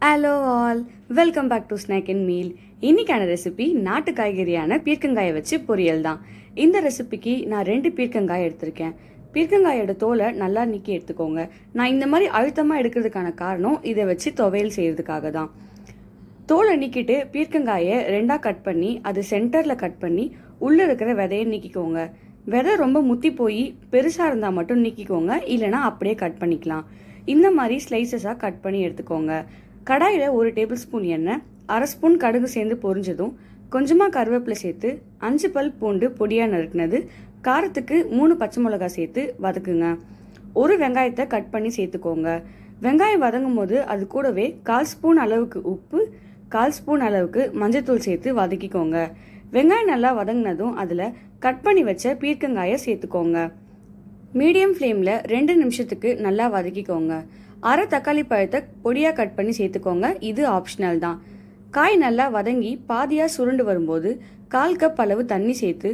Hello all, welcome back to Snack and Meal. இன்னைக்கான recipe நாட்டு காய்கறியான பீர்க்கங்காயை வச்சு பொரியல் தான். இந்த ரெசிபிக்கு நான் 2 பீர்க்கங்காய் எடுத்திருக்கேன். பீர்க்கங்காயோட தோலை நல்லா நீக்கி எடுத்துக்கோங்க. நான் இந்த மாதிரி அழுத்தமாக எடுக்கிறதுக்கான காரணம் இதை வச்சு துவையல் செய்யறதுக்காக தான். தோலை நீக்கிட்டு பீர்க்கங்காயை 2ஆக கட் பண்ணி அது சென்டரில் கட் பண்ணி உள்ளே இருக்கிற விதையை நீக்கிக்கோங்க. விதை ரொம்ப முத்தி போய் பெருசாக இருந்தால் மட்டும் நீக்கிக்கோங்க, இல்லைனா அப்படியே கட் பண்ணிக்கலாம். இந்த மாதிரி ஸ்லைசஸாக கட் பண்ணி எடுத்துக்கோங்க. கடாயில் 1 டேபிள் ஸ்பூன் எண்ணெய், 1/2 ஸ்பூன் கடுகு சேர்ந்து பொரிஞ்சதும் கொஞ்சமாக கருவேப்பிலை சேர்த்து 5 பல் பூண்டு பொடியாக நறுக்கினது, காரத்துக்கு 3 பச்சை மிளகாய் சேர்த்து வதக்குங்க. 1 வெங்காயத்தை கட் பண்ணி சேர்த்துக்கோங்க. வெங்காயம் வதங்கும் போது அது கூடவே 1/4 ஸ்பூன் அளவுக்கு உப்பு, 1/4 ஸ்பூன் அளவுக்கு மஞ்சள்தூள் சேர்த்து வதக்கிக்கோங்க. வெங்காயம் நல்லா வதங்கினதும் அதில் கட் பண்ணி வச்ச பீர்க்கங்காயை சேர்த்துக்கோங்க. மீடியம் ஃப்ளேமில் 2 நிமிஷத்துக்கு நல்லா வதக்கிக்கோங்க. 1/2 தக்காளி பழத்தை பொடியாக கட் பண்ணி சேர்த்துக்கோங்க. இது ஆப்ஷனல் தான். காய் நல்லா வதங்கி பாதியாக சுருண்டு வரும்போது 1/4 கப் அளவு தண்ணி சேர்த்து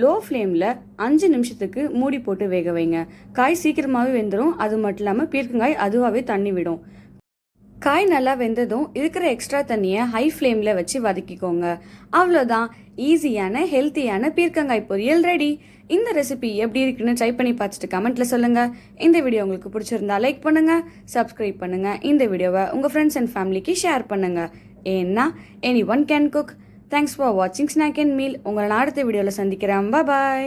லோ ஃப்ளேமில் 5 நிமிஷத்துக்கு மூடி போட்டு வேக வைங்க. காய் சீக்கிரமாகவே வெந்துடும். அது மட்டும் இல்லாமல் பீர்க்கங்காய் அதுவாகவே தண்ணி விடும். காய் நல்லா வெந்ததும் இருக்கிற எக்ஸ்ட்ரா தண்ணியை ஹை ஃப்ளேமில் வச்சு வதக்கிக்கோங்க. அவ்வளோதான், ஈஸியான ஹெல்த்தியான பீர்க்கங்காய் பொரியல் ரெடி. இந்த ரெசிபி எப்படி இருக்குன்னு ட்ரை பண்ணி பார்த்துட்டு கமெண்ட்டில் சொல்லுங்கள். இந்த வீடியோ உங்களுக்கு பிடிச்சிருந்தா லைக் பண்ணுங்கள், சப்ஸ்கிரைப் பண்ணுங்கள். இந்த வீடியோவை உங்கள் ஃப்ரெண்ட்ஸ் அண்ட் ஃபேமிலிக்கு ஷேர் பண்ணுங்கள். ஏன்னா any one can cook. Thanks for வாட்சிங் ஸ்நாக் அண்ட் மீல். உங்களை நான் அடுத்த வீடியோவில் சந்திக்கிறேன். பாய்.